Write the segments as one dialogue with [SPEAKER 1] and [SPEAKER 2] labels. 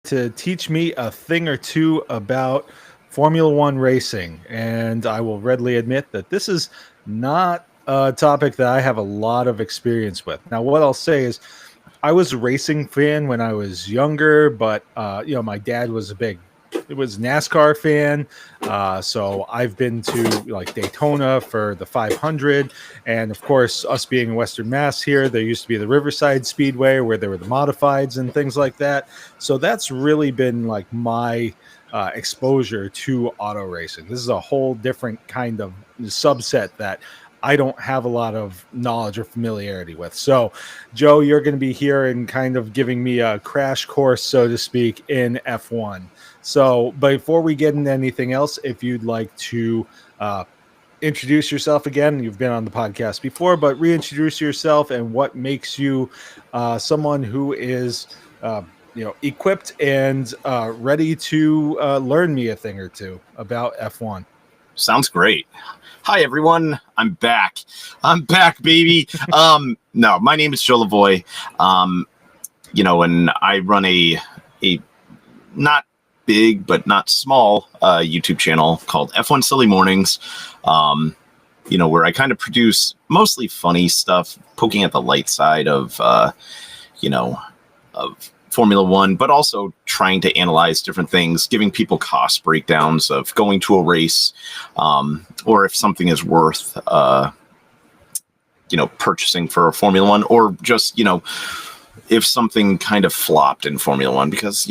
[SPEAKER 1] to teach me a thing or two about Formula One racing. And I will readily admit that this is not a topic that I have a lot of experience with. Now, what I'll say is, I was a racing fan when I was younger, but my dad was a big it was NASCAR fan. So I've been to like Daytona for the 500, and of course, us being in Western Mass here, there used to be the Riverside Speedway where there were the modifieds and things like that. So that's really been like my exposure to auto racing. This is a whole different kind of subset that I don't have a lot of knowledge or familiarity with. So, Joe, you're going to be here and kind of giving me a crash course, so to speak, in F1. So, before we get into anything else, if you'd like to introduce yourself again, you've been on the podcast before, but reintroduce yourself and what makes you someone who is, equipped and ready to learn me a thing or two about F1.
[SPEAKER 2] Sounds great. Hi, everyone. I'm back. I'm back, baby. No, my name is Joe Lavoie. And I run a not big, but not small YouTube channel called F1 Silly Mornings, where I kind of produce mostly funny stuff, poking at the light side of Formula One, but also trying to analyze different things, giving people cost breakdowns of going to a race, or if something is worth, purchasing for a Formula One, or just, if something kind of flopped in Formula One, because,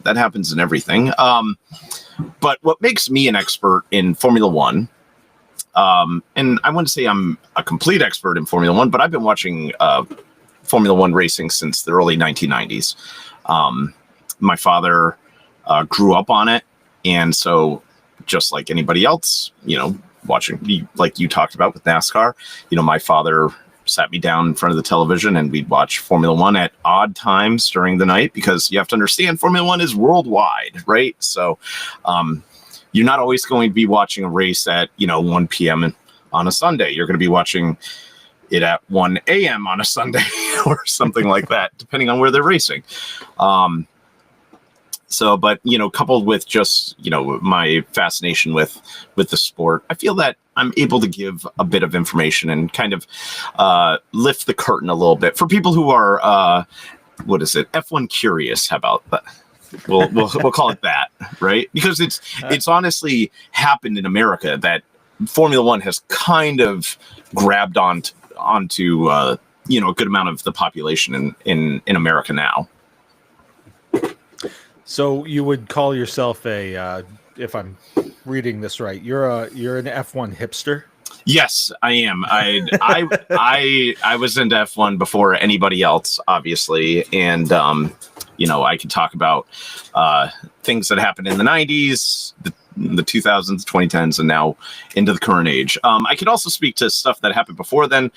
[SPEAKER 2] that happens in everything. But what makes me an expert in Formula One, and I wouldn't say I'm a complete expert in Formula One, but I've been watching Formula One racing since the early 1990s. My father grew up on it. And so just like anybody else, watching, like you talked about with NASCAR, my father sat me down in front of the television and we'd watch Formula One at odd times during the night, because you have to understand Formula One is worldwide, right? So you're not always going to be watching a race at, 1 p.m. on a Sunday. You're going to be watching it at 1 a.m. on a Sunday or something like that, depending on where they're racing. But coupled with just, my fascination with the sport, I feel that I'm able to give a bit of information and kind of lift the curtain a little bit for people who are, F1 curious. How about that? We'll call it that, right? Because it's honestly happened in America that Formula One has kind of grabbed onto a good amount of the population in America now.
[SPEAKER 1] So you would call yourself if I'm reading this right, you're an F1 hipster?
[SPEAKER 2] Yes, I am. I was into F1 before anybody else, obviously, and I could talk about things that happened in the 90s, the 2000s, 2010s, and now into the current age. I could also speak to stuff that happened before then,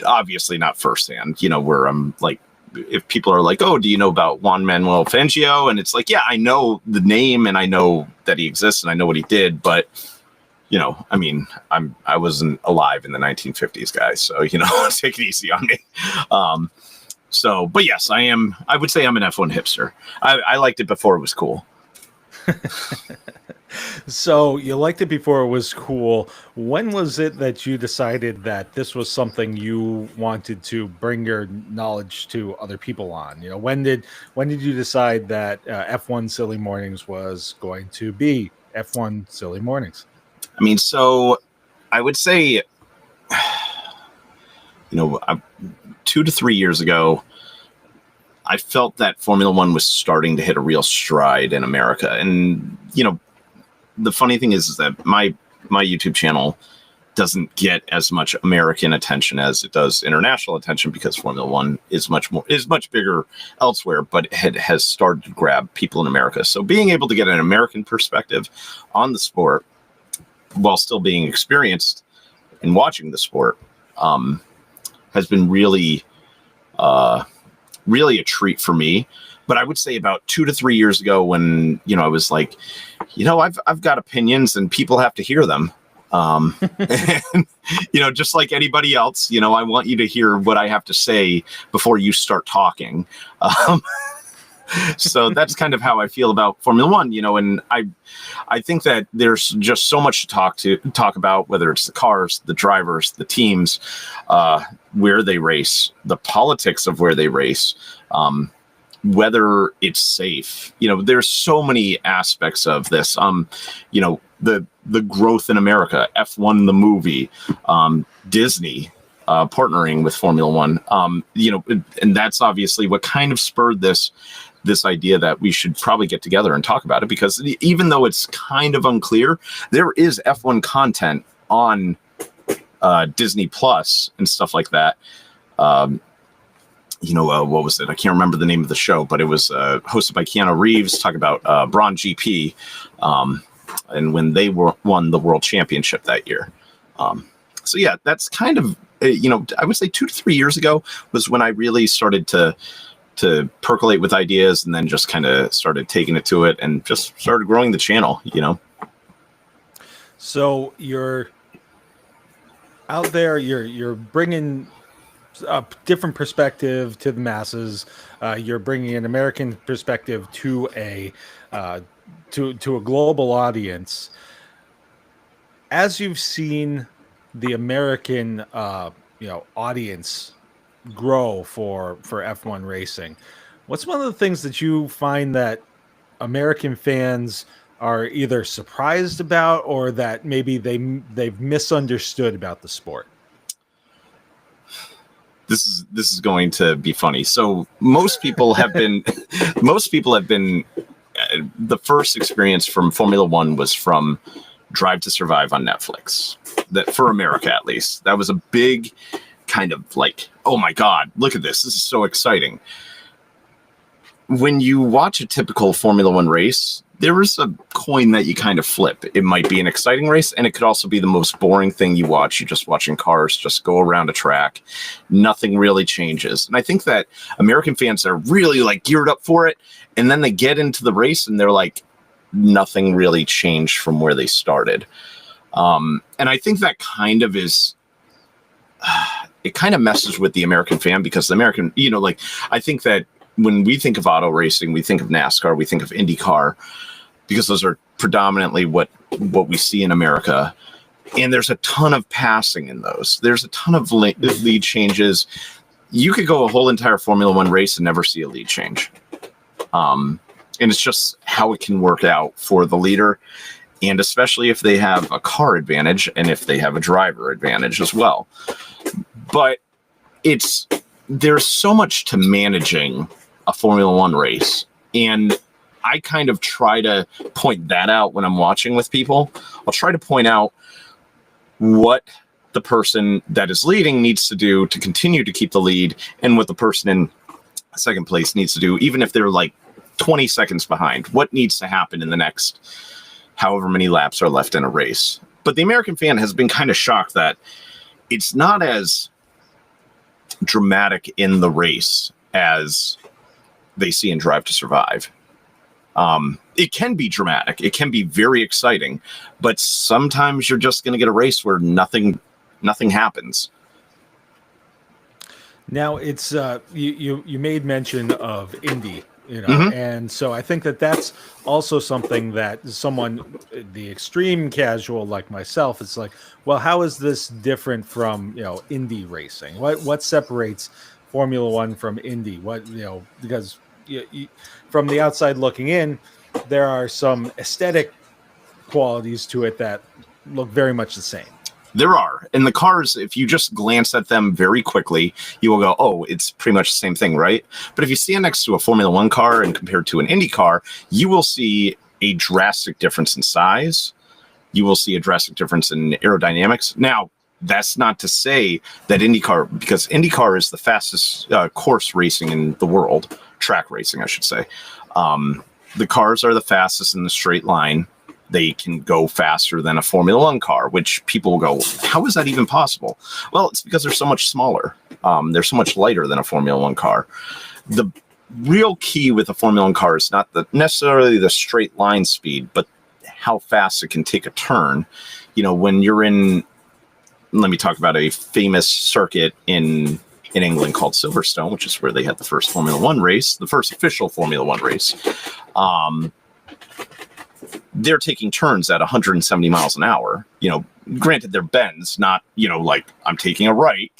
[SPEAKER 2] obviously not firsthand, where I'm like, if people are like, oh, do you know about Juan Manuel Fangio? And it's like, yeah, I know the name and I know that he exists and I know what he did, but I wasn't alive in the 1950s, guys. So, take it easy on me. But yes, I would say I'm an F1 hipster. I liked it before it was cool.
[SPEAKER 1] So you liked it before it was cool. When was it that you decided that this was something you wanted to bring your knowledge to other people on? When did you decide that F1 Silly Mornings was going to be F1 Silly Mornings?
[SPEAKER 2] So I would say, 2 to 3 years ago, I felt that Formula One was starting to hit a real stride in America. And, the funny thing is that my YouTube channel doesn't get as much American attention as it does international attention, because Formula One is much bigger elsewhere, but it has started to grab people in America. So being able to get an American perspective on the sport while still being experienced in watching the sport has been really a treat for me. But I would say about 2 to 3 years ago, when, I was like, I've got opinions and people have to hear them. And, just like anybody else, I want you to hear what I have to say before you start talking. So that's kind of how I feel about Formula One, and I think that there's just so much to talk about, whether it's the cars, the drivers, the teams, where they race, the politics of where they race, whether it's safe. There's so many aspects of this. The growth in America, F1 the movie, Disney partnering with Formula One, and that's obviously what kind of spurred this idea that we should probably get together and talk about it, because even though it's kind of unclear, there is F1 content on Disney Plus and stuff like that. What was it? I can't remember the name of the show, but it was hosted by Keanu Reeves, talking about Braun GP, and when they won the world championship that year. So yeah, that's kind of, I would say 2 to 3 years ago was when I really started to percolate with ideas, and then just kind of started taking it to it and just started growing the channel,
[SPEAKER 1] So you're out there, you're bringing a different perspective to the masses. You're bringing an American perspective to a global audience. As you've seen the American audience grow for F1 racing, what's one of the things that you find that American fans are either surprised about, or that maybe they've misunderstood about the sport?
[SPEAKER 2] This is going to be funny. So most people have been the first experience from Formula One was from Drive to Survive on Netflix. That, for America at least, that was a big kind of like, oh my God, look at this. This is so exciting. When you watch a typical Formula One race, there is a coin that you kind of flip. It might be an exciting race, and it could also be the most boring thing you watch. You're just watching cars just go around a track. Nothing really changes. And I think that American fans are really like geared up for it, and then they get into the race and they're like, nothing really changed from where they started. And I think that kind of is... it kind of messes with the American fan, because the American, I think that when we think of auto racing, we think of NASCAR, we think of IndyCar, because those are predominantly what we see in America. And there's a ton of passing in those. There's a ton of lead changes. You could go a whole entire Formula One race and never see a lead change. And it's just how it can work out for the leader. And especially if they have a car advantage, and if they have a driver advantage as well. But there's so much to managing a Formula One race. And I kind of try to point that out when I'm watching with people. I'll try to point out what the person that is leading needs to do to continue to keep the lead, and what the person in second place needs to do, even if they're like 20 seconds behind. What needs to happen in the next however many laps are left in a race. But the American fan has been kind of shocked that it's not as dramatic in the race as they see in Drive to Survive. It can be dramatic. It can be very exciting, but sometimes you're just going to get a race where nothing happens.
[SPEAKER 1] Now, it's you made mention of Indy,
[SPEAKER 2] Mm-hmm.
[SPEAKER 1] and so I think that that's also something that someone, the extreme casual like myself, it's like, well, how is this different from Indy racing? What separates Formula One from Indy? Because from the outside looking in, there are some aesthetic qualities to it that look very much the same.
[SPEAKER 2] There are. And the cars, if you just glance at them very quickly, you will go, oh, it's pretty much the same thing, right? But if you stand next to a Formula One car and compared to an Indy car, you will see a drastic difference in size. You will see a drastic difference in aerodynamics. Now, that's not to say that IndyCar, because IndyCar is the fastest course racing in the world, track racing, I should say. The cars are the fastest in the straight line. They can go faster than a Formula One car, which people will go, how is that even possible? Well, it's because they're so much smaller. They're so much lighter than a Formula One car. The real key with a Formula One car is not necessarily the straight line speed, but how fast it can take a turn. When you're in, let me talk about a famous circuit in in England called Silverstone, which is where they had the first Formula One race, the first official Formula One race. They're taking turns at 170 miles an hour. Granted, they're bends, not, like I'm taking a right,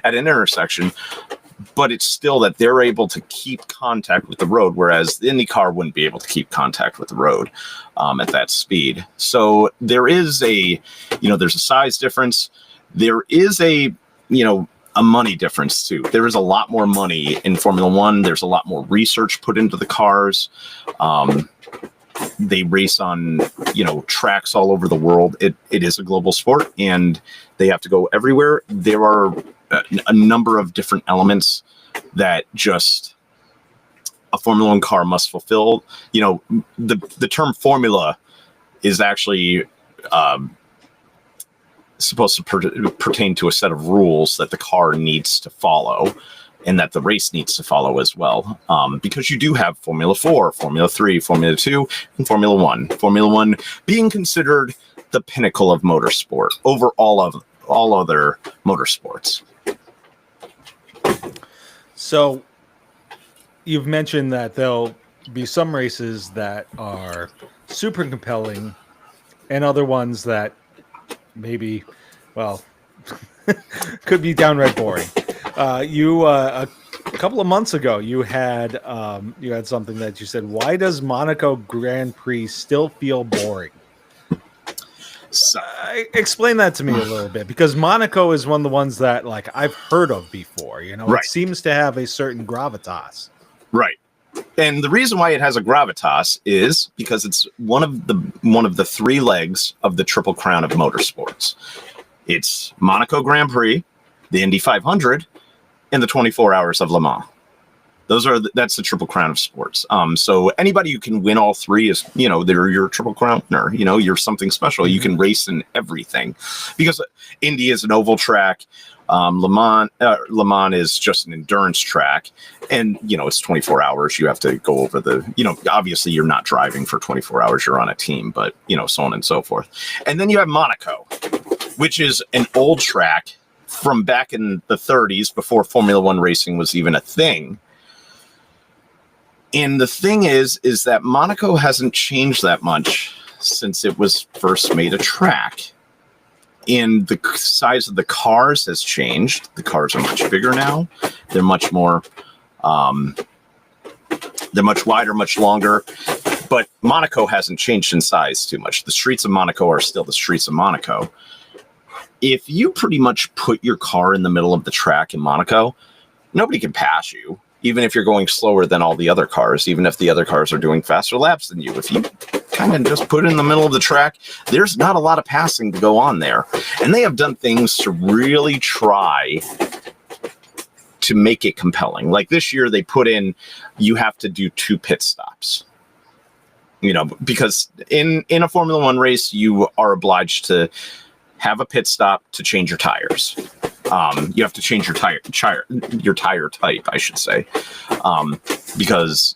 [SPEAKER 2] at an intersection. But it's still that they're able to keep contact with the road, whereas the Indy car wouldn't be able to keep contact with the road at that speed. So there is there's a size difference. There is a money difference too. There is a lot more money in Formula One. There's a lot more research put into the cars. They race on, tracks all over the world. It is a global sport, and they have to go everywhere. There are a number of different elements that just a Formula One car must fulfill. The term formula is actually supposed to pertain to a set of rules that the car needs to follow and that the race needs to follow as well. Because you do have Formula 4, Formula 3, Formula 2, and Formula 1. Formula 1 being considered the pinnacle of motorsport over all other motorsports.
[SPEAKER 1] So you've mentioned that there'll be some races that are super compelling and other ones that maybe, could be downright boring. A couple of months ago, you had something that you said, why does Monaco Grand Prix still feel boring? So, explain that to me a little bit, because Monaco is one of the ones that I've heard of before. It seems to have a certain gravitas.
[SPEAKER 2] Right. And the reason why it has a gravitas is because it's one of the three legs of the Triple Crown of motorsports. It's Monaco Grand Prix, the Indy 500, and the 24 Hours of Le Mans. That's the Triple Crown of sports. So anybody who can win all three is, they're your Triple Crowner. You're something special. You can race in everything, because Indy is an oval track. Le Mans is just an endurance track, and it's 24 hours. You have to go over obviously you're not driving for 24 hours. You're on a team, but so on and so forth. And then you have Monaco, which is an old track from back in the 30s, before Formula One racing was even a thing. And the thing is that Monaco hasn't changed that much since it was first made a track. And the size of the cars has changed. The cars are much bigger now. They're much more, they're much wider, much longer. But Monaco hasn't changed in size too much. The streets of Monaco are still the streets of Monaco. If you pretty much put your car in the middle of the track in Monaco, nobody can pass you, even if you're going slower than all the other cars, even if the other cars are doing faster laps than you. If you kind of just put it in the middle of the track, there's not a lot of passing to go on there. And they have done things to really try to make it compelling. Like this year, they put in, you have to do 2 pit stops. Because in a Formula One race, you are obliged to have a pit stop to change your tires. You have to change your tire type, I should say, because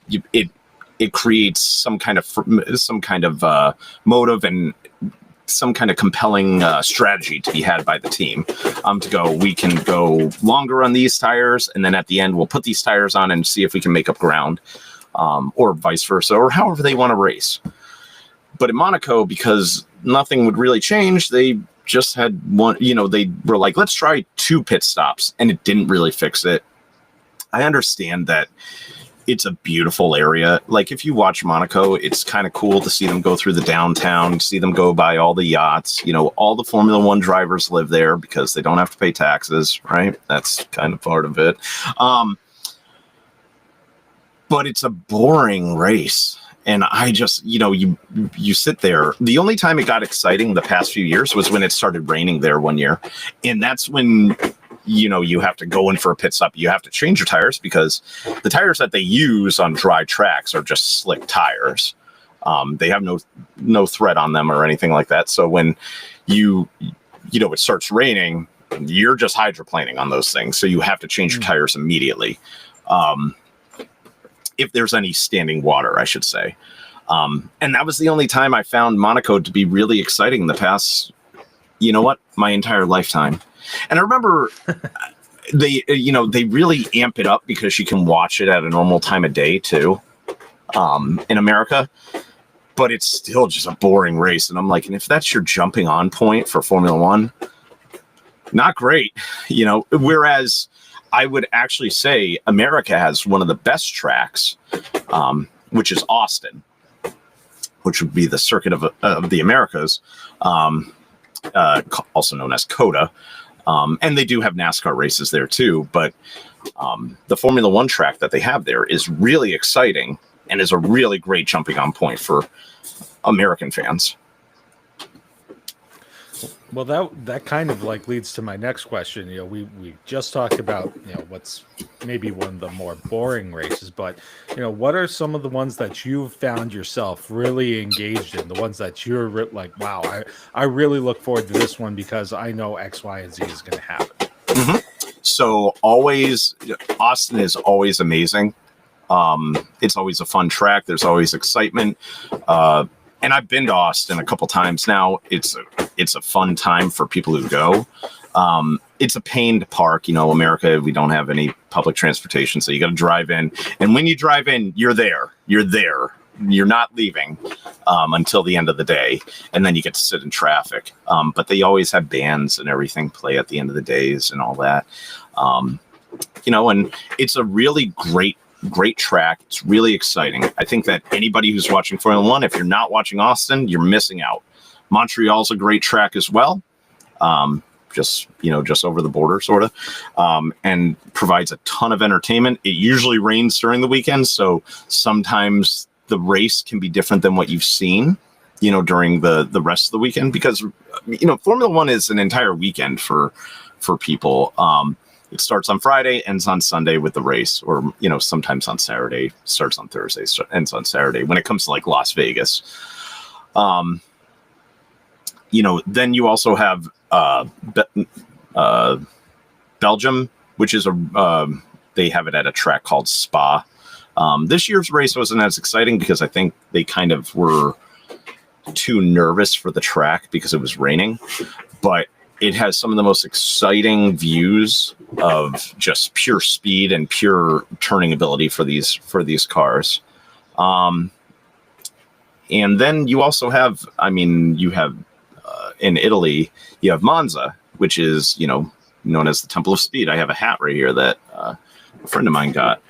[SPEAKER 2] it creates some kind of motive and some kind of compelling strategy to be had by the team. We can go longer on these tires, and then at the end we'll put these tires on and see if we can make up ground, or vice versa, or however they want to race. But in Monaco, because nothing would really change, they just had one, they were like, let's try 2 pit stops, and it didn't really fix it. I understand that it's a beautiful area. Like, if you watch Monaco, it's kind of cool to see them go through the downtown, see them go by all the yachts. All the Formula One drivers live there because they don't have to pay taxes, right? That's kind of part of it. But it's a boring race. And I just, you sit there. The only time it got exciting the past few years was when it started raining there one year. And that's when, you have to go in for a pit stop. You have to change your tires, because the tires that they use on dry tracks are just slick tires. They have no thread on them or anything like that. So when it starts raining, you're just hydroplaning on those things. So you have to change your tires immediately. If there's any standing water, I should say. And that was the only time I found Monaco to be really exciting the past, my entire lifetime. And I remember they really amp it up because you can watch it at a normal time of day too, in America. But it's still just a boring race, and I'm like, and if that's your jumping on point for Formula One, not great, Whereas I would actually say America has one of the best tracks, which is Austin, which would be the circuit of the Americas, also known as COTA. And they do have NASCAR races there too, but the Formula One track that they have there is really exciting and is a really great jumping on point for American fans.
[SPEAKER 1] Well, that kind of like leads to my next question. We just talked about what's maybe one of the more boring races, but what are some of the ones that you've found yourself really engaged in? The ones that you're like, wow, I really look forward to this one because I know X, Y, and Z is going to happen.
[SPEAKER 2] Mm-hmm. So Austin is always amazing. It's always a fun track. There's always excitement. And I've been to Austin a couple times now. It's a fun time for people who go. It's a pain to park. America, we don't have any public transportation, so you got to drive in. And when you drive in, you're there. You're there. You're not leaving until the end of the day, and then you get to sit in traffic. But they always have bands and everything play at the end of the days and all that. And it's a really great track. It's really exciting. I think that anybody who's watching Formula One, if you're not watching Austin, you're missing out. Montreal's a great track as well. Just over the border sort of, and provides a ton of entertainment. It usually rains during the weekend, so sometimes the race can be different than what you've seen, during the rest of the weekend, because, Formula One is an entire weekend for people. It starts on Friday, ends on Sunday with the race, or, sometimes on Saturday, starts on Thursday, ends on Saturday when it comes to like Las Vegas. Then you also have Belgium, which is they have it at a track called Spa. This year's race wasn't as exciting because I think they kind of were too nervous for the track because it was raining, but it has some of the most exciting views of just pure speed and pure turning ability for these cars. And then you also have, in Italy, you have Monza, which is, known as the Temple of Speed. I have a hat right here that a friend of mine got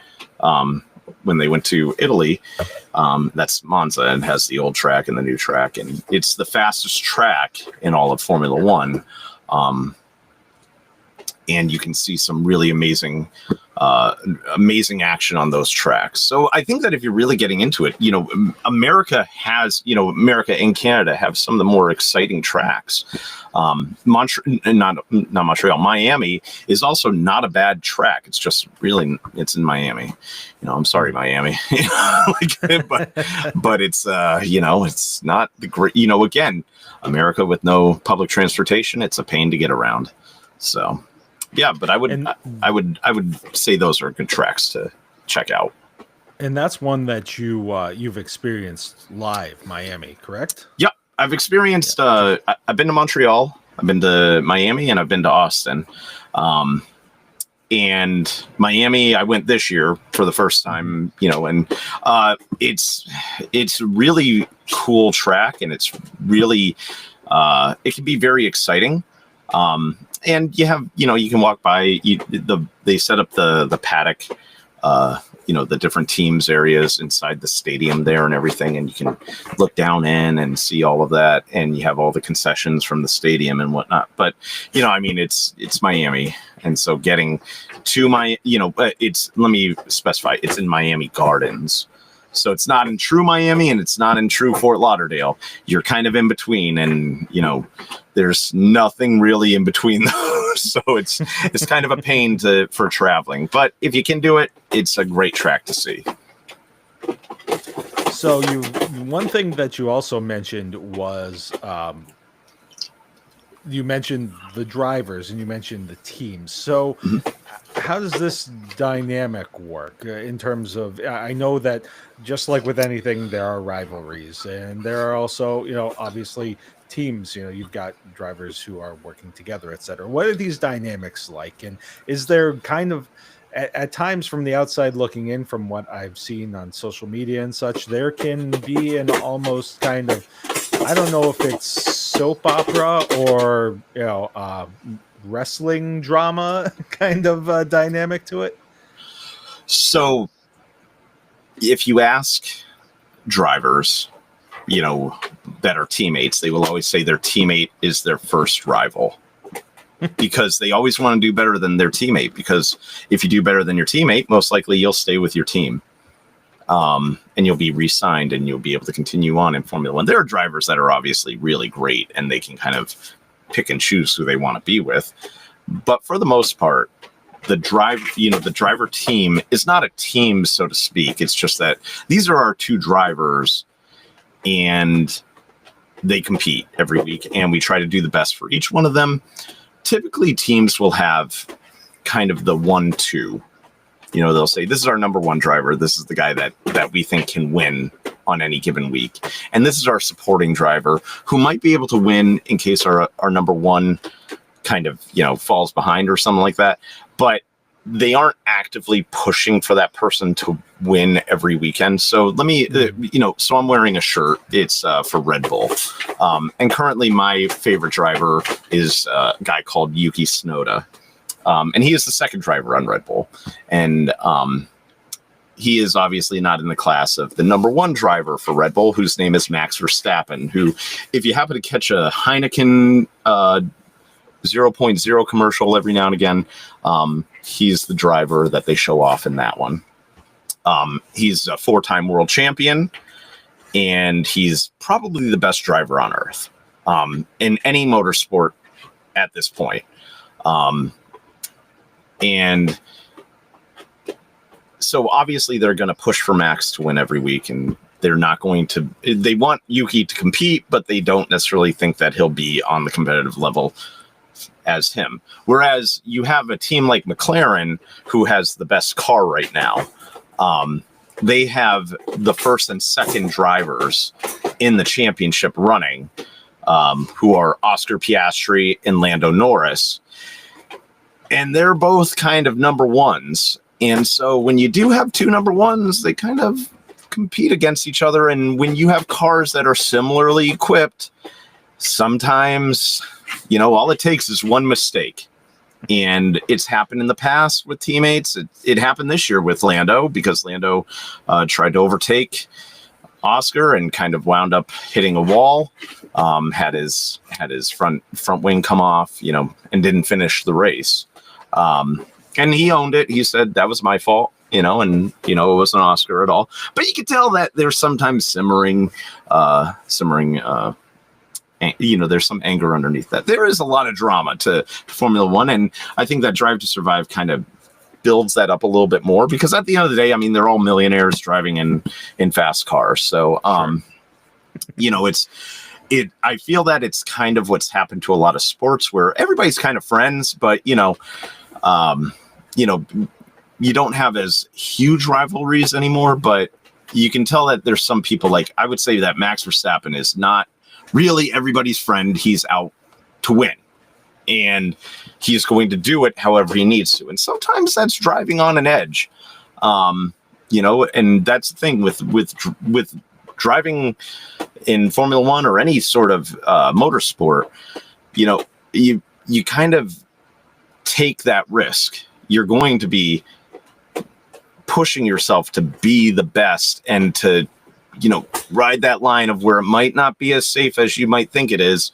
[SPEAKER 2] when they went to Italy. That's Monza, and has the old track and the new track. And it's the fastest track in all of Formula One. And you can see some really amazing action on those tracks. So I think that if you're really getting into it, America and Canada have some of the more exciting tracks. Not Montreal, Miami is also not a bad track. It's just really, it's in Miami. I'm sorry, Miami, but it's, it's not the great, again, America with no public transportation, it's a pain to get around. So, yeah, but I would say those are good tracks to check out.
[SPEAKER 1] And that's one that you've experienced live, Miami, correct?
[SPEAKER 2] Yep, I've experienced. I've been to Montreal, I've been to Miami, and I've been to Austin. And Miami, I went this year for the first time. And it's really cool track, and it's really it can be very exciting. And you have, you can walk by. They set up the paddock, the different teams areas inside the stadium there and everything, and you can look down in and see all of that. And you have all the concessions from the stadium and whatnot. But it's Miami, and so getting to let me specify, it's in Miami Gardens. So it's not in true Miami and it's not in true Fort Lauderdale. You're kind of in between, and there's nothing really in between those. So it's kind of a pain for traveling. But if you can do it, it's a great track to see.
[SPEAKER 1] So one thing that you also mentioned was you mentioned the drivers and you mentioned the teams. So how does this dynamic work in terms of, I know that just like with anything, there are rivalries, and there are also, obviously teams, you've got drivers who are working together, et cetera. What are these dynamics like? And is there kind of, at times from the outside looking in, from what I've seen on social media and such, there can be an almost kind of, I don't know if it's soap opera or, wrestling drama kind of dynamic to it?
[SPEAKER 2] So if you ask drivers, that are teammates, they will always say their teammate is their first rival because they always want to do better than their teammate. Because if you do better than your teammate, most likely you'll stay with your team. And you'll be re-signed and you'll be able to continue on in Formula One. There are drivers that are obviously really great and they can kind of pick and choose who they want to be with. But for the most part, the driver team is not a team, so to speak. It's just that these are our two drivers and they compete every week and we try to do the best for each one of them. Typically teams will have kind of the 1-2. They'll say, this is our number one driver. This is the guy that we think can win on any given week. And this is our supporting driver who might be able to win in case our number one kind of, falls behind or something like that. But they aren't actively pushing for that person to win every weekend. So let me, so I'm wearing a shirt. It's for Red Bull. And currently my favorite driver is a guy called Yuki Tsunoda. And he is the second driver on Red Bull. And he is obviously not in the class of the number one driver for Red Bull, whose name is Max Verstappen, who, if you happen to catch a Heineken 0.0 commercial every now and again, he's the driver that they show off in that one. He's a 4-time world champion, and he's probably the best driver on earth in any motorsport at this point. And so obviously they're going to push for Max to win every week, and they're not going to, they want Yuki to compete, but they don't necessarily think that he'll be on the competitive level as him. Whereas you have a team like McLaren, who has the best car right now. They have the first and second drivers in the championship running, who are Oscar Piastri and Lando Norris. And they're both kind of number ones. And so when you do have two number ones, they kind of compete against each other. And when you have cars that are similarly equipped, sometimes, all it takes is one mistake. And it's happened in the past with teammates. It happened this year with Lando, because Lando tried to overtake Oscar and kind of wound up hitting a wall, had his front wing come off, and didn't finish the race. And he owned it. He said, that was my fault, and, it wasn't Oscar at all. But you could tell that there's sometimes simmering, there's some anger underneath that. There is a lot of drama to Formula One. And I think that Drive to Survive kind of builds that up a little bit more, because at the end of the day, I mean, they're all millionaires driving in fast cars. So, sure. I feel that it's kind of what's happened to a lot of sports where everybody's kind of friends, but, you don't have as huge rivalries anymore, but you can tell that there's some people, like, I would say that Max Verstappen is not really everybody's friend. He's out to win, and he's going to do it however he needs to. And sometimes that's driving on an edge, and that's the thing with driving in Formula One or any sort of motorsport. You kind of take that risk. You're going to be pushing yourself to be the best and to, ride that line of where it might not be as safe as you might think it is.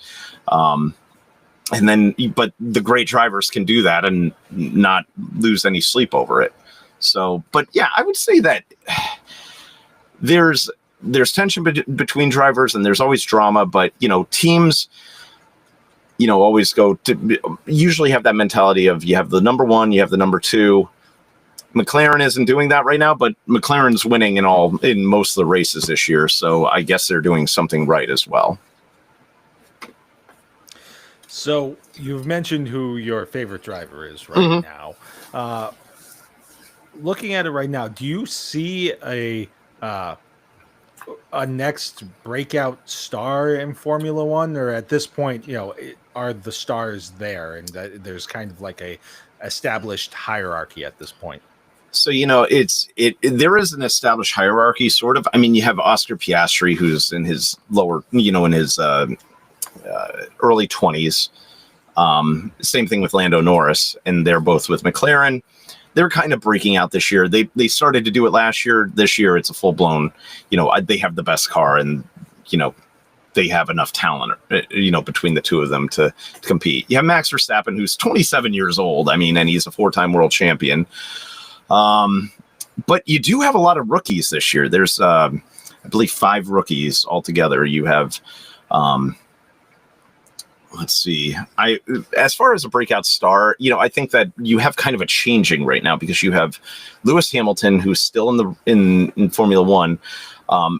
[SPEAKER 2] But the great drivers can do that and not lose any sleep over it. So, but yeah, I would say that there's tension between drivers and there's always drama, but, teams, always usually have that mentality of, you have the number one, you have the number two. McLaren isn't doing that right now, but McLaren's winning in most of the races this year. So I guess they're doing something right as well.
[SPEAKER 1] So you've mentioned who your favorite driver is right now. Looking at it right now, do you see a a next breakout star in Formula One, or at this point, are the stars there, and there's kind of like a established hierarchy at this point?
[SPEAKER 2] So there is an established hierarchy, sort of. I mean, you have Oscar Piastri, who's in his in his early 20s. Same thing with Lando Norris, and they're both with McLaren. They're kind of breaking out this year. They started to do it last year. This year, it's a full blown. They have the best car, and they have enough talent, between the two of them to compete. You have Max Verstappen, who's 27 years old. I mean, and he's a 4-time world champion. But you do have a lot of rookies this year. There's, I believe, 5 rookies altogether. You have, let's see. As far as a breakout star, I think that you have kind of a changing right now, because you have Lewis Hamilton, who's still in Formula One.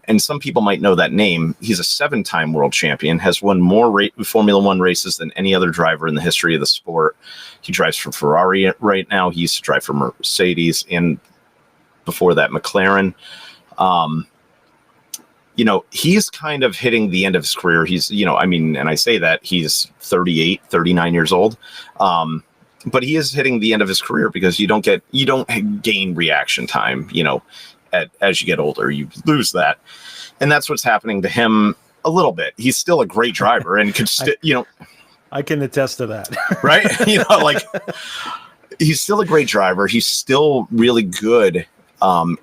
[SPEAKER 2] And some people might know that name. He's a 7-time world champion, has won more Formula One races than any other driver in the history of the sport. He drives for Ferrari right now. He used to drive for Mercedes, and before that, McLaren. He's kind of hitting the end of his career. He's, and I say that he's 38, 39 years old. But he is hitting the end of his career, because you don't gain reaction time, as you get older. You lose that. And that's what's happening to him a little bit. He's still a great driver and could
[SPEAKER 1] I can attest to that.
[SPEAKER 2] Right? He's still a great driver. He's still really good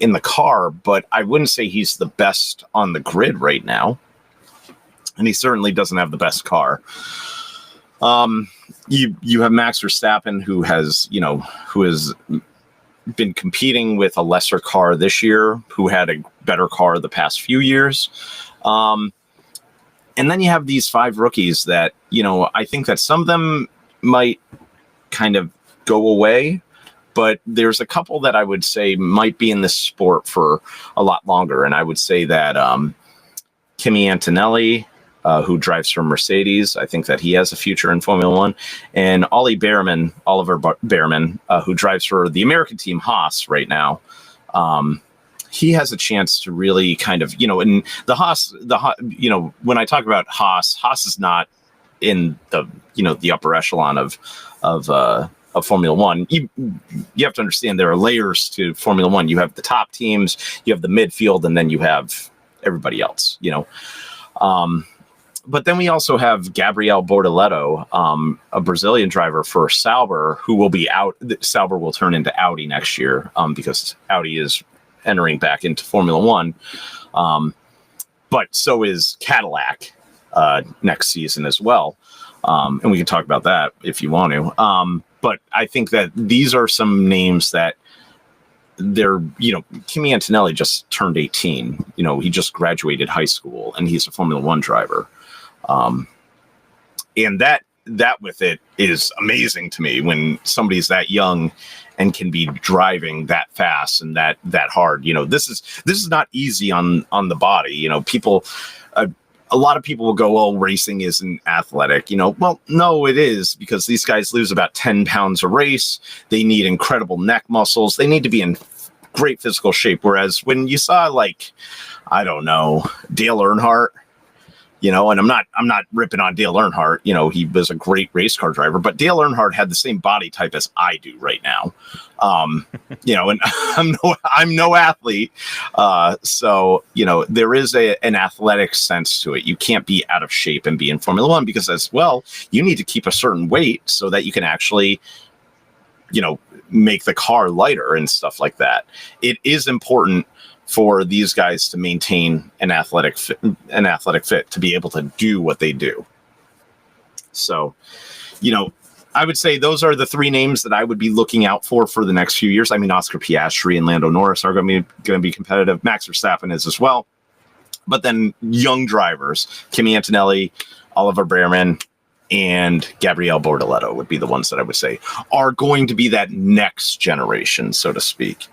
[SPEAKER 2] in the car, but I wouldn't say he's the best on the grid right now. And he certainly doesn't have the best car. You have Max Verstappen, who has been competing with a lesser car this year, who had a better car the past few years. And then you have these 5 rookies that, I think that some of them might kind of go away, but there's a couple that I would say might be in this sport for a lot longer. And I would say that Kimi Antonelli, who drives for Mercedes, I think that he has a future in Formula One. And Oliver Behrman, who drives for the American team Haas right now. He has a chance to really kind of, in the Haas, when I talk about Haas is not in the upper echelon of Formula One. You have to understand there are layers to Formula One. You have the top teams, you have the midfield, and then you have everybody else, But then we also have Gabriel Bortoleto, a Brazilian driver for Sauber, who will be out. Sauber will turn into Audi next year, because Audi is entering back into Formula One. But so is Cadillac next season as well. And we can talk about that if you want to. But I think that these are some names that Kimi Antonelli just turned 18. He just graduated high school, and he's a Formula One driver. And that with it is amazing to me, when somebody's that young and can be driving that fast and that hard. This is not easy on the body. People, a lot of people will go, "Oh, racing isn't athletic." Well, no, it is, because these guys lose about 10 pounds a race. They need incredible neck muscles. They need to be in great physical shape. Whereas when you saw, like, I don't know, Dale Earnhardt, and I'm not ripping on Dale Earnhardt. He was a great race car driver, but Dale Earnhardt had the same body type as I do right now. And I'm no athlete. So, there is an athletic sense to it. You can't be out of shape and be in Formula One, because as well, you need to keep a certain weight so that you can actually, make the car lighter and stuff like that. It is important for these guys to maintain an athletic fit to be able to do what they do. So, I would say those are the 3 names that I would be looking out for the next few years. I mean, Oscar Piastri and Lando Norris are going to be competitive. Max Verstappen is as well. But then young drivers, Kimi Antonelli, Oliver Behrman, and Gabriel Bortoleto would be the ones that I would say are going to be that next generation, so to speak.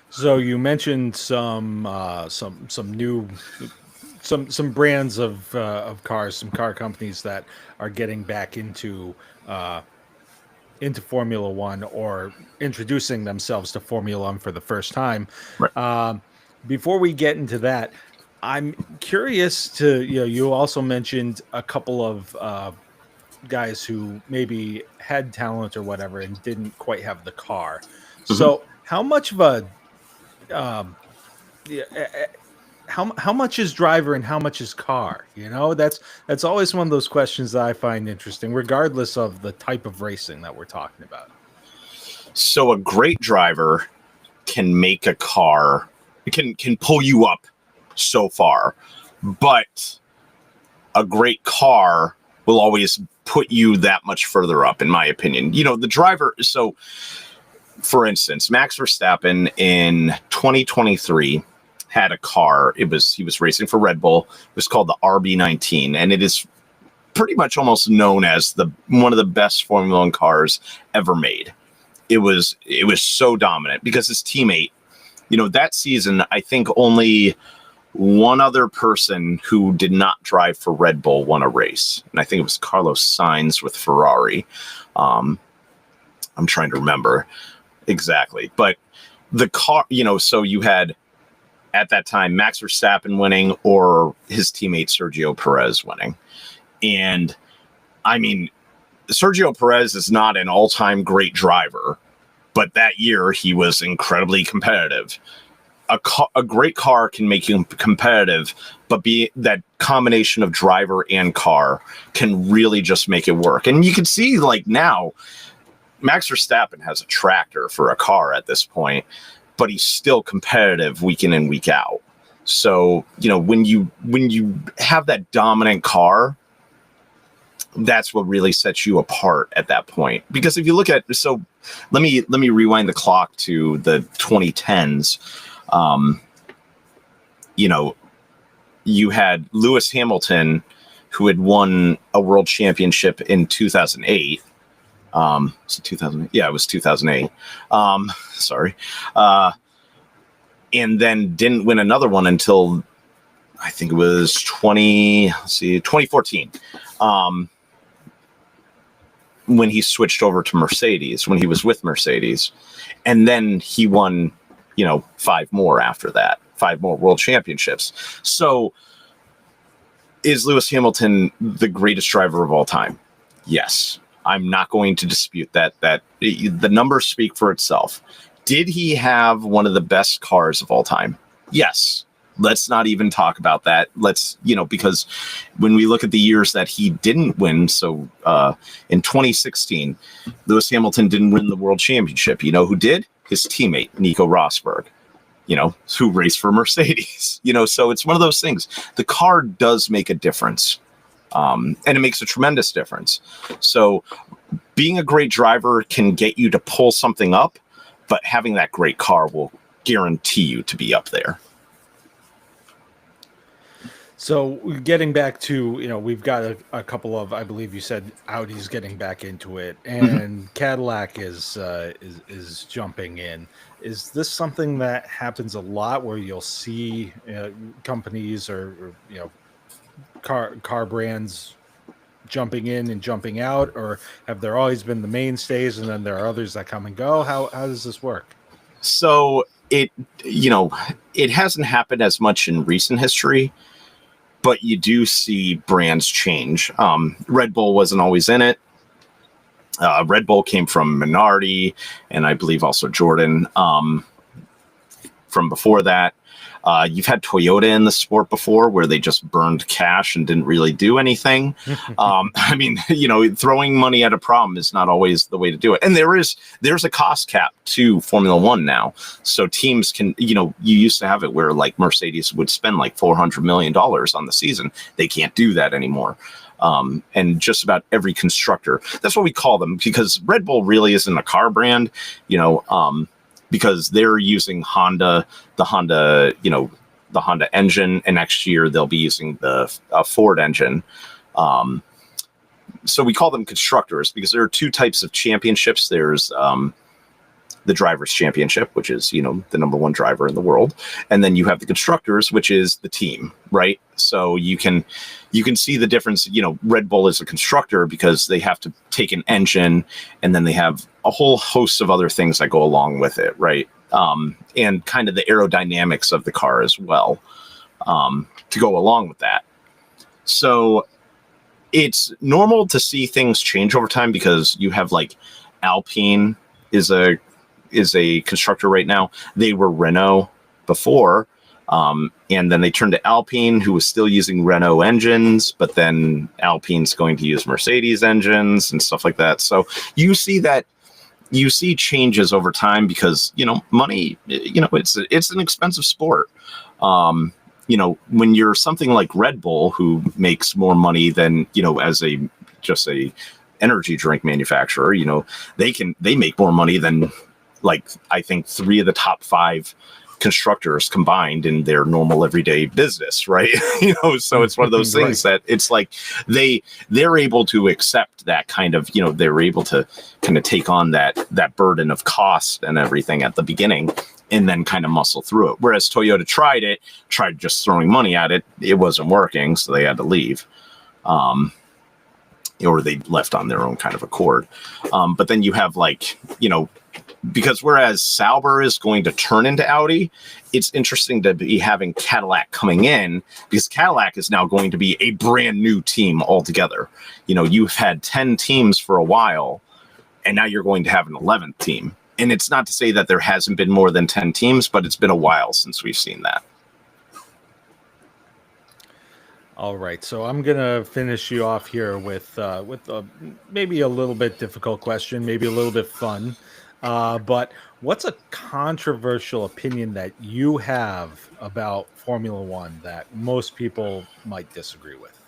[SPEAKER 1] So you mentioned some new some brands of cars, some car companies that are getting back into Formula One, or introducing themselves to Formula One for the first time.
[SPEAKER 2] Right.
[SPEAKER 1] Before we get into that, I'm curious to, you also mentioned a couple of guys who maybe had talent or whatever and didn't quite have the car.
[SPEAKER 2] Mhm.
[SPEAKER 1] So, how much of a um, yeah, how much is driver and how much is car? That's always one of those questions that I find interesting, regardless of the type of racing that we're talking about.
[SPEAKER 2] So a great driver can make a car, can pull you up so far, but a great car will always put you that much further up, in my opinion. The driver. So, for instance, Max Verstappen in 2023 had a car. He was racing for Red Bull. It was called the RB19, and it is pretty much almost known as the one of the best Formula One cars ever made. It was so dominant because his teammate, that season, I think only one other person who did not drive for Red Bull won a race, and I think it was Carlos Sainz with Ferrari. I'm trying to remember exactly, but the car, so you had at that time Max Verstappen winning or his teammate Sergio Perez winning, and I mean, Sergio Perez is not an all-time great driver, but that year he was incredibly competitive. A great car can make you competitive, but be that combination of driver and car can really just make it work. And you can see, like, now Max Verstappen has a tractor for a car at this point, but he's still competitive week in and week out. So, when you have that dominant car, that's what really sets you apart at that point. Because if you look at, so let me rewind the clock to the 2010s. You had Lewis Hamilton, who had won a world championship in 2008. So 2008, yeah, it was 2008. Sorry, and then didn't win another one until I think it was 2014. When he switched over to Mercedes, when he was with Mercedes, and then he won, 5 more after that, 5 more world championships. So is Lewis Hamilton the greatest driver of all time? Yes. I'm not going to dispute that the numbers speak for itself. Did he have one of the best cars of all time? Yes. Let's not even talk about that. Because when we look at the years that he didn't win, so in 2016, Lewis Hamilton didn't win the world championship. You know who did? His teammate, Nico Rosberg, who raced for Mercedes. So it's one of those things. The car does make a difference, and it makes a tremendous difference. So being a great driver can get you to pull something up, but having that great car will guarantee you to be up there.
[SPEAKER 1] So getting back to, we've got a couple of, I believe you said Audi's getting back into it, and Cadillac is jumping in. Is this something that happens a lot where you'll see companies or car brands jumping in and jumping out, or have there always been the mainstays and then there are others that come and go? How does this work?
[SPEAKER 2] So it hasn't happened as much in recent history, but you do see brands change. Red Bull wasn't always in it. Red Bull came from Minardi, and I believe also Jordan from before that. You've had Toyota in the sport before where they just burned cash and didn't really do anything. Throwing money at a problem is not always the way to do it. And there's a cost cap to Formula One now. So teams can, you used to have it where like Mercedes would spend like $400 million on the season. They can't do that anymore. And just about every constructor, that's what we call them, because Red Bull really isn't a car brand, because they're using the Honda engine, and next year they'll be using the Ford engine. So we call them constructors because there are 2 types of championships. There's the drivers' championship, which is, the number 1 driver in the world. And then you have the constructors, which is the team, right? So you can see the difference. Red Bull is a constructor because they have to take an engine and then they have a whole host of other things that go along with it, right? and kind of the aerodynamics of the car as well, to go along with that. So it's normal to see things change over time, because you have like Alpine is a constructor right now. They were Renault before, and then they turned to Alpine, who was still using Renault engines, but then Alpine's going to use Mercedes engines and stuff like that. So you see changes over time, because money, it's an expensive sport. When you're something like Red Bull, who makes more money than, as just a energy drink manufacturer, they make more money than, like, I think 3 of the top 5 constructors combined in their normal everyday business, right? So it's one of those things that it's like they're able to accept that kind of, they're able to kind of take on that burden of cost and everything at the beginning, and then kind of muscle through it. Whereas Toyota tried just throwing money at it. It wasn't working, so they had to leave. Or they left on their own kind of accord. But then you have, like, because whereas Sauber is going to turn into Audi, it's interesting to be having Cadillac coming in, because Cadillac is now going to be a brand new team altogether. You've had 10 teams for a while, and now you're going to have an 11th team. And it's not to say that there hasn't been more than 10 teams, but it's been a while since we've seen that.
[SPEAKER 1] All right, so I'm gonna finish you off here with maybe a little bit difficult question, maybe a little bit fun, but what's a controversial opinion that you have about Formula One that most people might disagree with?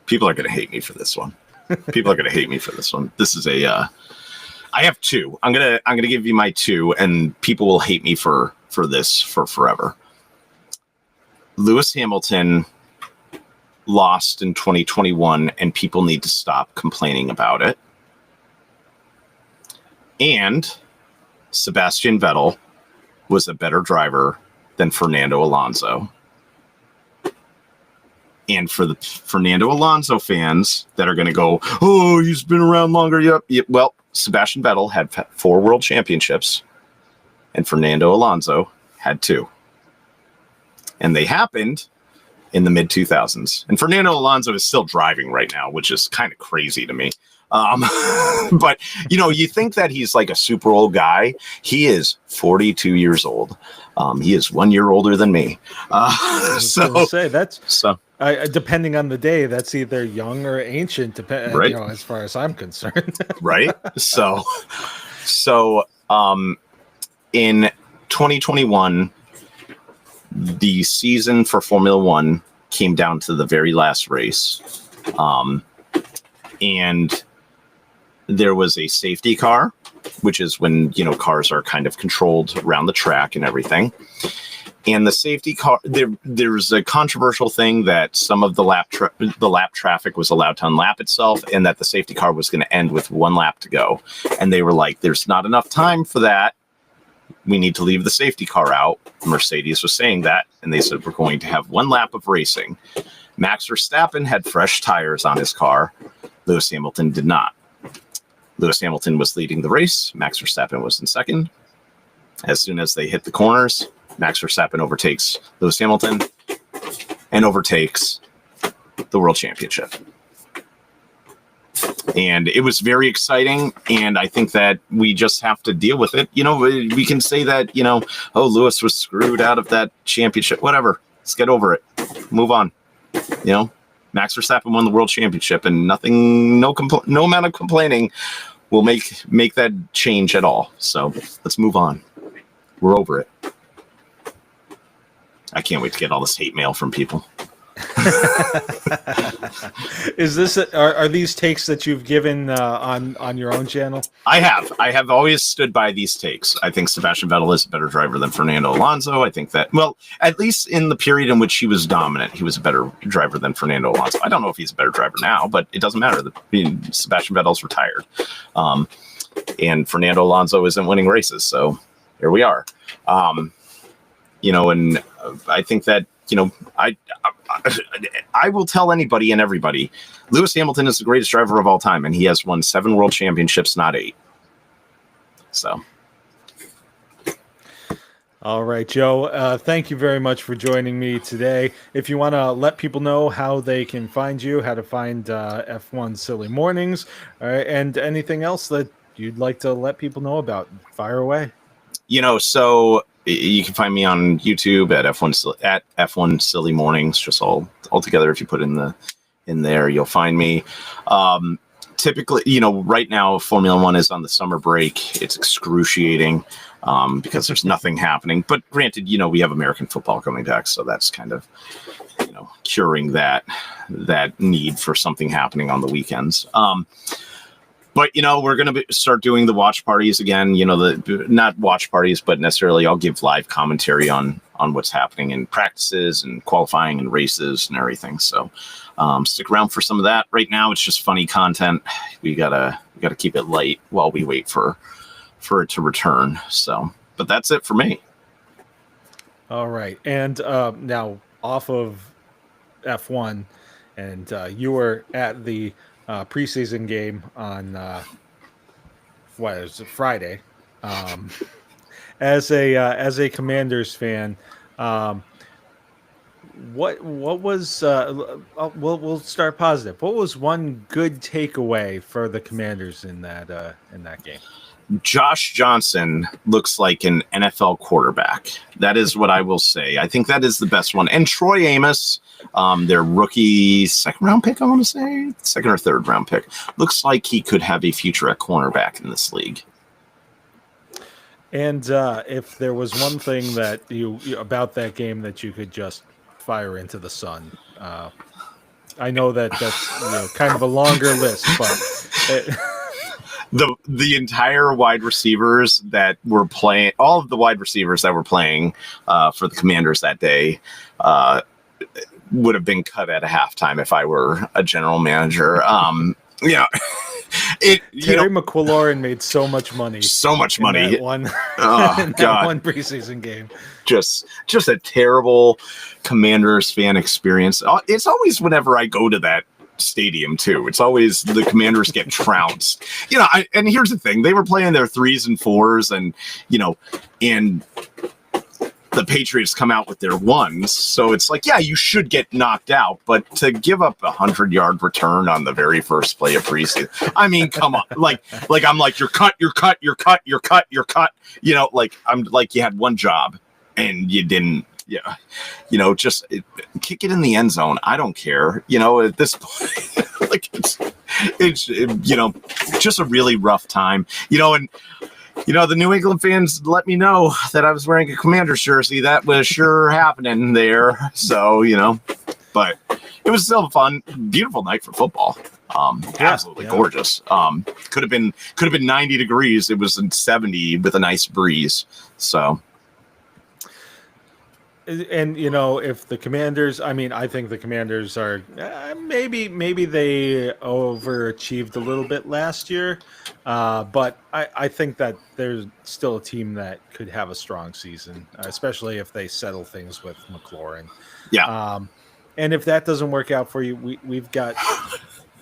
[SPEAKER 2] People are going to hate me for this one. This is I have 2. I'm gonna give you my 2, and people will hate me for this for forever. Lewis Hamilton lost in 2021, and people need to stop complaining about it. And Sebastian Vettel was a better driver than Fernando Alonso. And for the Fernando Alonso fans that are going to go, oh, he's been around longer. Yep. Well, Sebastian Vettel had 4 world championships, and Fernando Alonso had 2. And they happened in the mid 2000s. And Fernando Alonso is still driving right now, which is kind of crazy to me. But, you think that he's like a super old guy. He is 42 years old. He is 1 year older than me.
[SPEAKER 1] Depending on the day, that's either young or ancient,
[SPEAKER 2] right?
[SPEAKER 1] As far as I'm concerned.
[SPEAKER 2] Right. So in 2021, the season for Formula One came down to the very last race. And there was a safety car, which is when, cars are kind of controlled around the track and everything. And the safety car, there's a controversial thing that some of the lap traffic was allowed to unlap itself, and that the safety car was going to end with 1 lap to go. And they were like, there's not enough time for that. We need to leave the safety car out. Mercedes was saying that, and they said, we're going to have 1 lap of racing. Max Verstappen had fresh tires on his car. Lewis Hamilton did not. Lewis Hamilton was leading the race. Max Verstappen was in second. As soon as they hit the corners, Max Verstappen overtakes Lewis Hamilton and overtakes the World Championship. And it was very exciting, and I think that we just have to deal with it. We can say that, oh, Lewis was screwed out of that championship. Whatever. Let's get over it. Move on. Max Verstappen won the World Championship, and no amount of complaining will make that change at all. So let's move on. We're over it. I can't wait to get all this hate mail from people.
[SPEAKER 1] Are these takes that you've given on your own channel? I
[SPEAKER 2] have always stood by these takes. I think Sebastian Vettel is a better driver than Fernando Alonso. I think that, well, at least in the period in which he was dominant, he was a better driver than Fernando Alonso. I don't know if he's a better driver now, but it doesn't matter. Sebastian Vettel's retired, and Fernando Alonso isn't winning races. So here we are. And I think that, I will tell anybody and everybody, Lewis Hamilton is the greatest driver of all time, and he has won 7 world championships, not 8. So.
[SPEAKER 1] All right, Joe. Thank you very much for joining me today. If you want to let people know how they can find you, how to find F1 Silly Mornings, and anything else that you'd like to let people know about, fire away.
[SPEAKER 2] So you can find me on YouTube at F1 Silly Mornings, just all together. If you put in there, you'll find me. Typically, right now Formula One is on the summer break. It's excruciating because there's nothing happening. But granted, we have American football coming back, so that's kind of curing that need for something happening on the weekends. But we're going to start doing the watch parties again. Not watch parties, but necessarily I'll give live commentary on what's happening in practices and qualifying and races and everything. So stick around for some of that. Right now, it's just funny content. We gotta keep it light while we wait for it to return. So, but that's it for me.
[SPEAKER 1] All right, and now off of F1, and you were at the preseason game on what is it, Friday. As a Commanders fan, what was we'll start positive. What was one good takeaway for the Commanders in that game?
[SPEAKER 2] Josh Johnson looks like an NFL quarterback. That is what I will say. I think that is the best one. And Troy Amos, their rookie second round pick, I want to say, second or third round pick, looks like he could have a future at cornerback in this league.
[SPEAKER 1] And if there was one thing that you about that game that you could just fire into the sun, I know that's kind of a longer list, but.
[SPEAKER 2] The entire wide receivers that were playing, all of the wide receivers that were playing for the Commanders that day would have been cut at a halftime if I were a general manager.
[SPEAKER 1] Terry McLaurin made so much money.
[SPEAKER 2] So much money.
[SPEAKER 1] In that one, one preseason game.
[SPEAKER 2] Just a terrible Commanders fan experience. It's always whenever I go to that stadium too. It's always the Commanders get trounced. And here's the thing: they were playing their 3s and 4s, and and the Patriots come out with their 1s. So it's like, yeah, you should get knocked out, but to give up a 100-yard return on the very first play of preseason, I mean, come on, like I'm like, you're cut. I'm like, you had one job and you didn't. Yeah, just kick it in the end zone. I don't care. At this point, like it's just a really rough time. And the New England fans let me know that I was wearing a Commanders jersey. That was sure happening there. So but it was still a fun, beautiful night for football. Absolutely gorgeous. Could have been 90 degrees. It was in 70 with a nice breeze. So.
[SPEAKER 1] And if the Commanders, I think the Commanders are maybe they overachieved a little bit last year, but I think that there's still a team that could have a strong season, especially if they settle things with McLaurin.
[SPEAKER 2] Yeah.
[SPEAKER 1] And if that doesn't work out for you, we've got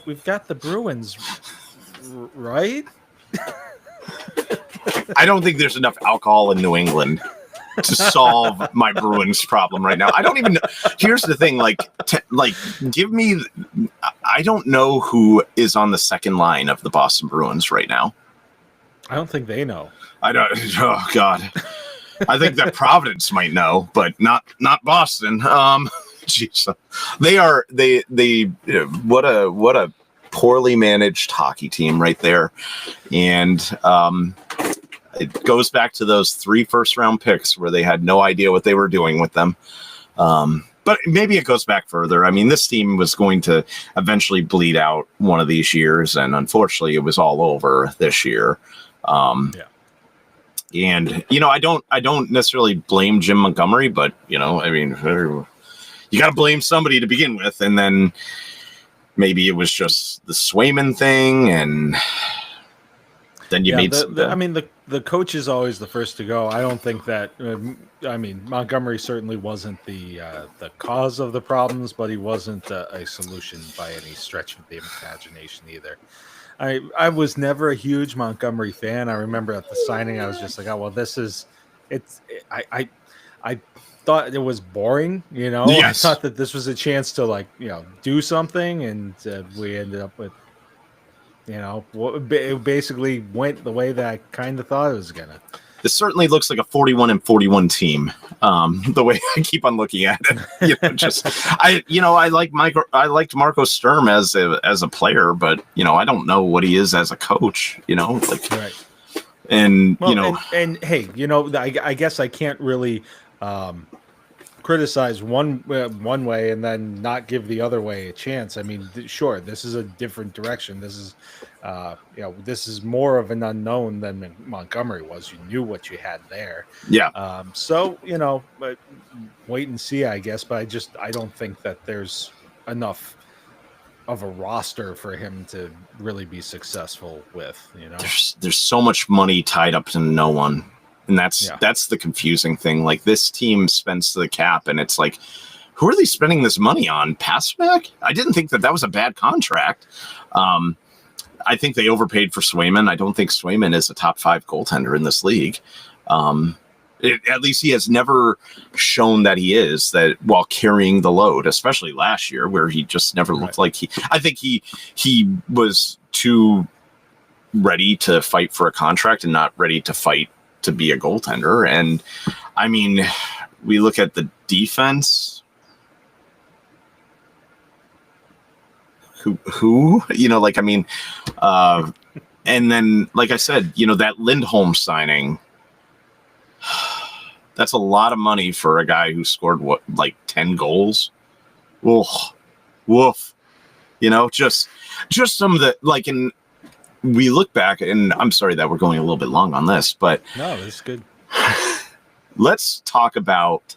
[SPEAKER 1] the Bruins, right?
[SPEAKER 2] I don't think there's enough alcohol in New England to solve my Bruins problem right now. I don't even know. Here's the thing, give me, I don't know who is on the second line of the Boston Bruins right now.
[SPEAKER 1] I don't think they know.
[SPEAKER 2] I don't. Oh God. I think that Providence might know, but not Boston. Geez. What a poorly managed hockey team right there. And, it goes back to those 3 first-round picks where they had no idea what they were doing with them. But maybe it goes back further. I mean, this team was going to eventually bleed out one of these years, and unfortunately, it was all over this year. And I don't necessarily blame Jim Montgomery, but you got to blame somebody to begin with, and then maybe it was just the Swayman thing, and then you made.
[SPEAKER 1] The coach is always the first to go. I don't think that. Montgomery certainly wasn't the cause of the problems, but he wasn't a solution by any stretch of the imagination either. I was never a huge Montgomery fan. I remember at the signing, I was just like, oh well, this is it's. I thought it was boring. I
[SPEAKER 2] Yes.
[SPEAKER 1] thought that this was a chance to do something, and we ended up with it basically went the way that I kind of thought it was gonna.
[SPEAKER 2] This certainly looks like a 41-41 team. The way I keep on looking at it, I liked Marco Sturm as a player, but I don't know what he is as a coach.
[SPEAKER 1] Right.
[SPEAKER 2] And
[SPEAKER 1] Well, and hey, I guess I can't really criticize one way and then not give the other way a chance. I mean, sure, this is a different direction. This is, this is more of an unknown than Montgomery was. You knew what you had there.
[SPEAKER 2] yeah,
[SPEAKER 1] So but wait and see, I guess. But I don't think that there's enough of a roster for him to really be successful with.
[SPEAKER 2] there's so much money tied up to no one. And that's the confusing thing. Like, this team spends the cap, and it's like, who are they spending this money on? Pasternak? I didn't think that was a bad contract. I think they overpaid for Swayman. I don't think Swayman is a top 5 goaltender in this league. At least he has never shown that he is, that while carrying the load, especially last year, where he just never looked like I think he was too ready to fight for a contract and not ready to fight to be a goaltender. And I mean, we look at the defense. Who and then, like I said, that Lindholm signing, that's a lot of money for a guy who scored 10 goals. Woof. Just some of the, and we look back, and I'm sorry that we're going a little bit long on this, but
[SPEAKER 1] no, that's good.
[SPEAKER 2] Let's talk about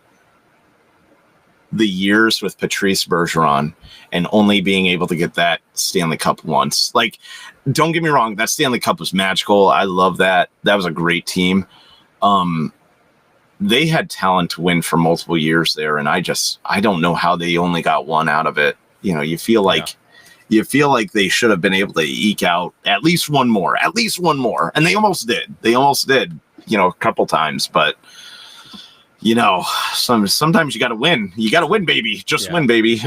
[SPEAKER 2] the years with Patrice Bergeron and only being able to get that Stanley Cup once. Like, don't get me wrong, that Stanley Cup was magical. I love that. That was a great team. They had talent to win for multiple years there, and I don't know how they only got one out of it. You feel like they should have been able to eke out at least one more, and they almost did. A couple times, but sometimes you got to win. You got to win, baby. Just win, baby.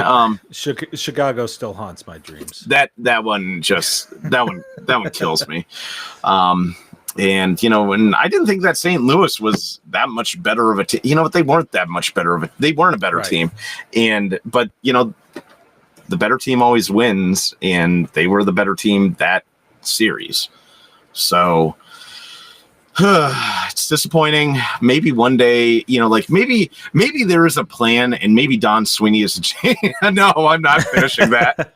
[SPEAKER 1] Chicago still haunts my dreams.
[SPEAKER 2] That one kills me. And I didn't think that St. Louis was that much better of a team. They weren't that much better of it. They weren't a better team. But the better team always wins, and they were the better team that series. So it's disappointing. Maybe one day, maybe there is a plan, and maybe Don Sweeney is a change. No, I'm not finishing that.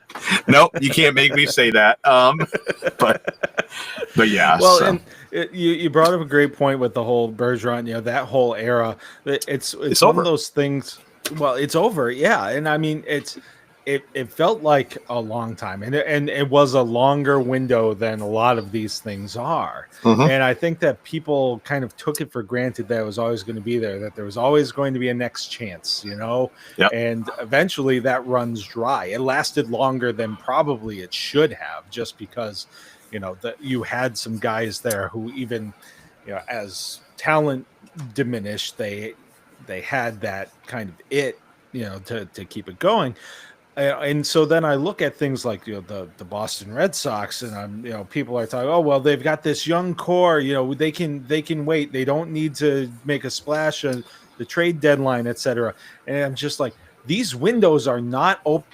[SPEAKER 2] Nope, you can't make me say that. But yeah.
[SPEAKER 1] Well, and you brought up a great point with the whole Bergeron. That whole era. It's one
[SPEAKER 2] over.
[SPEAKER 1] of those things. Well, it's over. Yeah, and I mean It felt like a long time, and it was a longer window than a lot of these things are.
[SPEAKER 2] Mm-hmm.
[SPEAKER 1] And I think that people kind of took it for granted that it was always going to be there, that there was always going to be a next chance,
[SPEAKER 2] Yep.
[SPEAKER 1] And eventually that runs dry. It lasted longer than probably it should have, just because, that you had some guys there who, even, as talent diminished, they had that kind of to keep it going. And so then I look at things like the Boston Red Sox, and people are talking, oh well, they've got this young core, they can wait, they don't need to make a splash on the trade deadline, etc. And I'm just like, these windows are not open.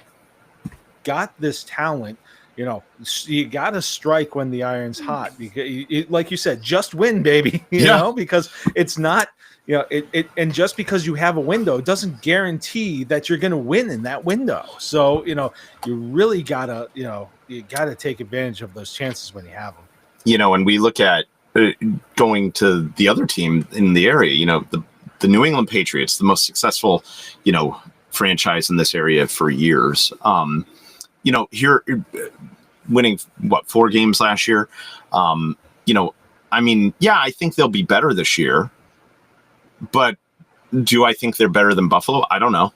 [SPEAKER 1] Got this talent, you got to strike when the iron's hot. Like you said, just win, baby. You know, because it's not. And just because you have a window doesn't guarantee that you're going to win in that window. So, you really gotta, you gotta take advantage of those chances when you have them.
[SPEAKER 2] And we look at going to the other team in the area, the New England Patriots, the most successful, franchise in this area for years. Here winning 4 games last year. I think they'll be better this year. But do I think they're better than Buffalo? I don't know.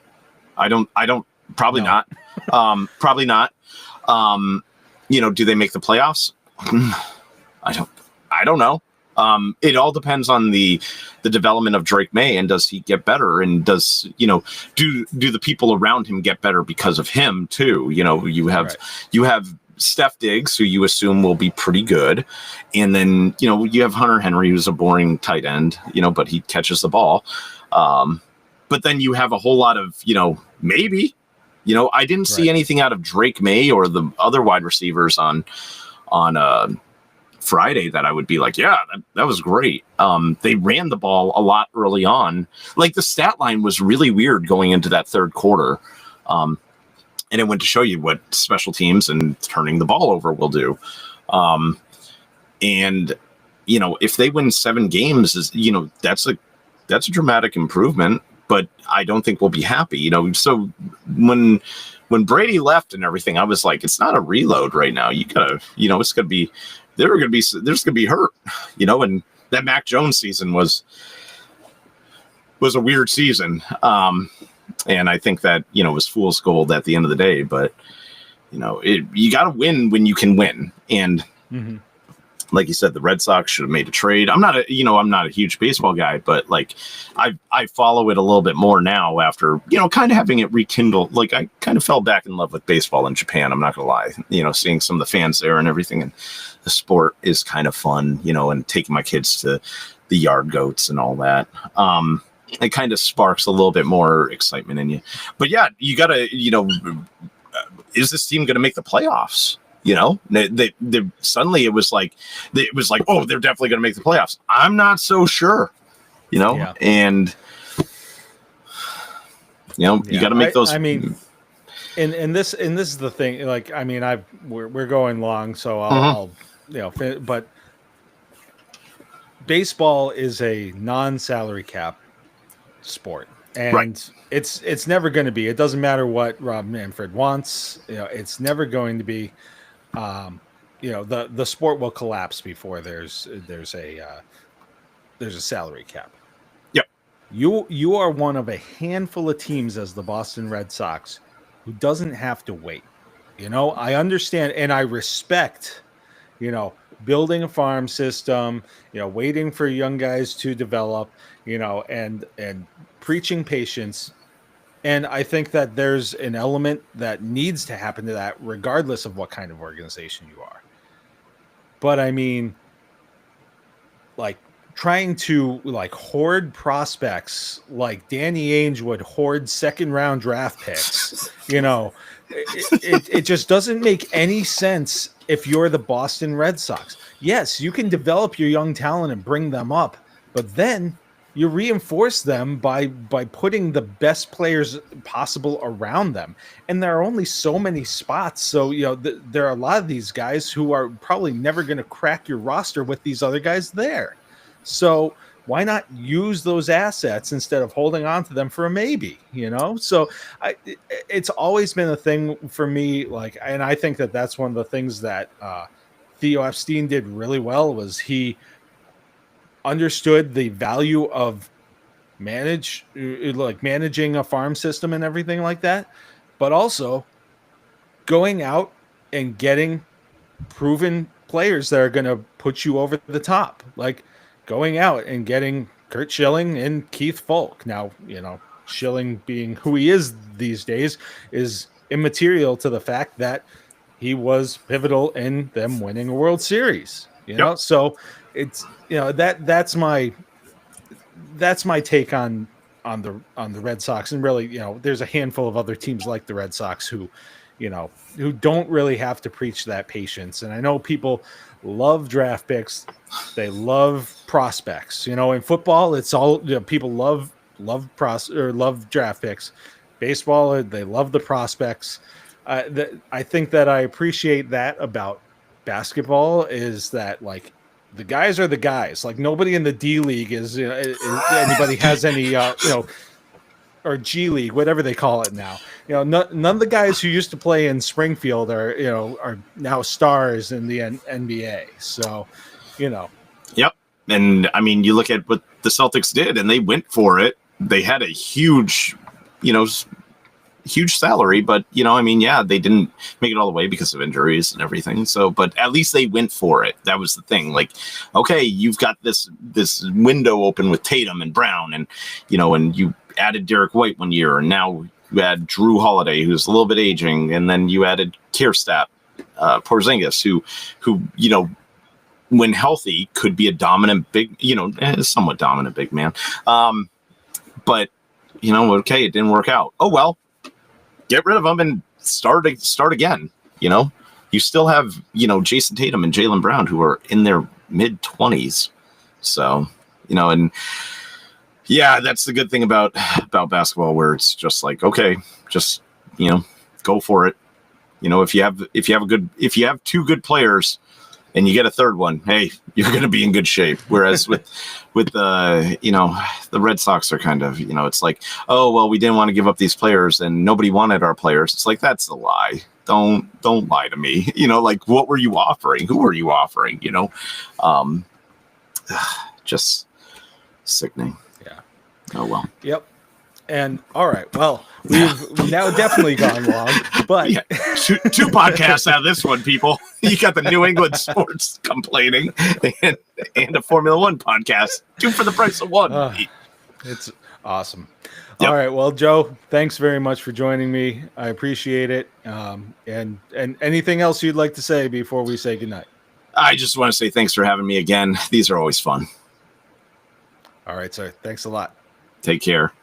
[SPEAKER 2] Probably not. Probably not. Do they make the playoffs? I don't. I don't know. It all depends on the development of Drake May, and does he get better, and does do the people around him get better because of him too? You have Steph Diggs, who you assume will be pretty good, and then you have Hunter Henry, who's a boring tight end, but he catches the ball. But then you have a whole lot of maybe. I didn't see anything out of Drake May or the other wide receivers on Friday that I would be like, yeah, that was great. They ran the ball a lot early on. Like, the stat line was really weird going into that third quarter. And it went to show you what special teams and turning the ball over will do. And if they win 7 games, that's a dramatic improvement, but I don't think we'll be happy. So when Brady left and everything, I was like, it's not a reload right now. You gotta, it's gonna be, there's gonna be hurt, and that Mac Jones season was a weird season. And I think that, it was fool's gold at the end of the day, but you got to win when you can win. And like you said, the Red Sox should have made a trade. I'm not a huge baseball guy, but like I follow it a little bit more now after, kind of having it rekindled. Like, I kind of fell back in love with baseball in Japan. I'm not gonna lie, seeing some of the fans there and everything, and the sport is kind of fun, and taking my kids to the yard goats and all that. It kind of sparks a little bit more excitement in you. But yeah, you gotta, is this team going to make the playoffs? They suddenly it was like, oh, they're definitely going to make the playoffs. I'm not so sure, and you got to make those.
[SPEAKER 1] I mean, and this is the thing. Like, I mean, we're going long, so I'll but baseball is a non-salary cap sport, and it's never going to be. It doesn't matter what Rob Manfred wants. It's never going to be. The sport will collapse before there's a salary cap.
[SPEAKER 2] Yep.
[SPEAKER 1] You are one of a handful of teams, as the Boston Red Sox, who doesn't have to wait. I understand and I respect, building a farm system, waiting for young guys to develop, and preaching patience. And I think that there's an element that needs to happen to that, regardless of what kind of organization you are. But I mean, like, trying to hoard prospects like Danny Ainge would hoard second-round draft picks, it just doesn't make any sense if you're the Boston Red Sox. Yes, you can develop your young talent and bring them up, but then you reinforce them by putting the best players possible around them. And there are only so many spots. So, there are a lot of these guys who are probably never going to crack your roster with these other guys there. So why not use those assets instead of holding on to them for a maybe, So it's always been a thing for me. And I think that that's one of the things that Theo Epstein did really well, was he understood the value of managing a farm system and everything like that, but also going out and getting proven players that are going to put you over the top, like going out and getting Kurt Schilling and Keith Folk. Now, Schilling, being who he is these days, is immaterial to the fact that he was pivotal in them winning a World Series. So it's that's my take on the Red Sox. And really, there's a handful of other teams like the Red Sox who don't really have to preach that patience. And I know people love draft picks, they love prospects. In football, it's all people love draft picks. Baseball, they love the prospects. I think that I appreciate that about basketball, is that the guys are the guys. Like, nobody in the D League is anybody has any or G League, whatever they call it now. None of the guys who used to play in Springfield are now stars in the NBA. So,
[SPEAKER 2] Yep. And I mean, you look at what the Celtics did, and they went for it. They had a huge huge salary, but I mean, yeah, they didn't make it all the way because of injuries and everything. So, but at least they went for it. That was the thing. Like, okay, you've got this window open with Tatum and Brown, and and you added Derek White one year, and now you add Drew Holiday, who's a little bit aging, and then you added Kierstadt, Porzingis, who when healthy could be a dominant big, somewhat dominant big man. But okay, it didn't work out. Oh well, get rid of them and start again. You still have Jason Tatum and Jaylen Brown, who are in their mid-20s. So and yeah, that's the good thing about basketball, where it's just like, okay, just go for it. If you have two good players and you get a third one, hey, you're going to be in good shape. Whereas with the Red Sox are kind of, it's like, oh, well, we didn't want to give up these players and nobody wanted our players. It's like, that's a lie. Don't lie to me. Like, what were you offering? Who were you offering? Just sickening.
[SPEAKER 1] Yeah.
[SPEAKER 2] Oh, well.
[SPEAKER 1] Yep. And all right, well, we've now definitely gone long, but
[SPEAKER 2] yeah. Two podcasts out of this one, people. You got the New England sports complaining and a Formula One podcast. Two for the price of one.
[SPEAKER 1] It's awesome.
[SPEAKER 2] Yep.
[SPEAKER 1] All right, well, Joe, thanks very much for joining me. I appreciate it. And anything else you'd like to say before we say goodnight?
[SPEAKER 2] I just want to say thanks for having me again. These are always fun.
[SPEAKER 1] All right, sir. Thanks a lot.
[SPEAKER 2] Take care.